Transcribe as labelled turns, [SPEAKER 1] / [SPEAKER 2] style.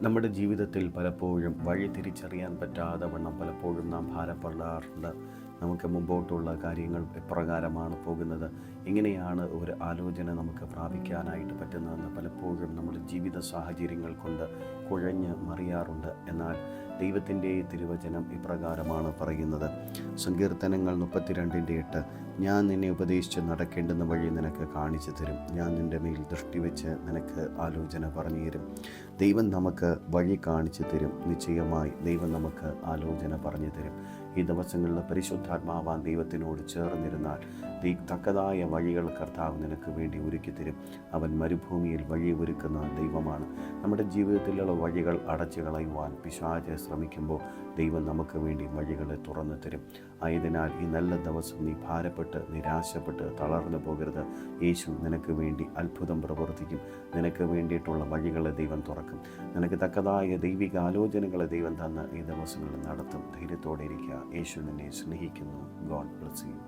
[SPEAKER 1] നമ്മുടെ ജീവിതത്തിൽ പലപ്പോഴും വഴി തിരിച്ചറിയാൻ പറ്റാതെ വണ്ണം പലപ്പോഴും നാം ഭാരപ്പെടാറുണ്ട്. നമുക്ക് മുമ്പോട്ടുള്ള കാര്യങ്ങൾ എപ്രകാരമാണ് പോകുന്നത്, എങ്ങനെയാണ് ഒരു ആലോചന നമുക്ക് പ്രാപിക്കാനായിട്ട് പറ്റുന്നതെന്ന് പലപ്പോഴും നമ്മുടെ ജീവിത സാഹചര്യങ്ങൾ കൊണ്ട് കുഴഞ്ഞ് മറിയാറുണ്ട്. എന്നാൽ ദൈവത്തിൻ്റെ തിരുവചനം ഇപ്രകാരമാണ് പറയുന്നത്. സങ്കീർത്തനങ്ങൾ 32:8, ഞാൻ നിന്നെ ഉപദേശിച്ച് നടക്കേണ്ടുന്ന വഴി നിനക്ക് കാണിച്ചു തരും, ഞാൻ നിൻ്റെ മേൽ ദൃഷ്ടി വെച്ച് നിനക്ക് ആലോചന പറഞ്ഞു തരും. ദൈവം നമുക്ക് വഴി കാണിച്ചു തരും. നിശ്ചയമായി ദൈവം നമുക്ക് ആലോചന പറഞ്ഞു തരും. ഈ ദിവസങ്ങളിൽ പരിശുദ്ധാത്മാവാൻ ദൈവത്തിനോട് ചേർന്നിരുന്നാൽ തക്കതായ വഴികൾ കർത്താവ് നിനക്ക് വേണ്ടി ഒരുക്കി തരും. അവൻ മരുഭൂമിയിൽ വഴി ഒരുക്കുന്ന ദൈവമാണ്. നമ്മുടെ ജീവിതത്തിലുള്ള വഴികൾ അടച്ചു കളയുവാൻ പിശാച് ശ്രമിക്കുമ്പോൾ ദൈവം നമുക്ക് വേണ്ടി വഴികളെ തുറന്നു തരും. ആയതിനാൽ ഈ നല്ല ദിവസം നീ ഭാരപ്പെട്ട് നിരാശപ്പെട്ട് തളർന്നു പോകരുത്. യേശു നിനക്ക് വേണ്ടി അത്ഭുതം പ്രവർത്തിക്കും. നിനക്ക് വേണ്ടിയിട്ടുള്ള വഴികളെ ദൈവം തുറക്കും. നിനക്ക് തക്കതായ ദൈവിക ആലോചനകളെ ദൈവം തന്ന് ഈ ദിവസങ്ങളിൽ നടത്തും. ധൈര്യത്തോടെ ഇരിക്കുക. യേശു നിന്നെ സ്നേഹിക്കുന്നു. God bless you.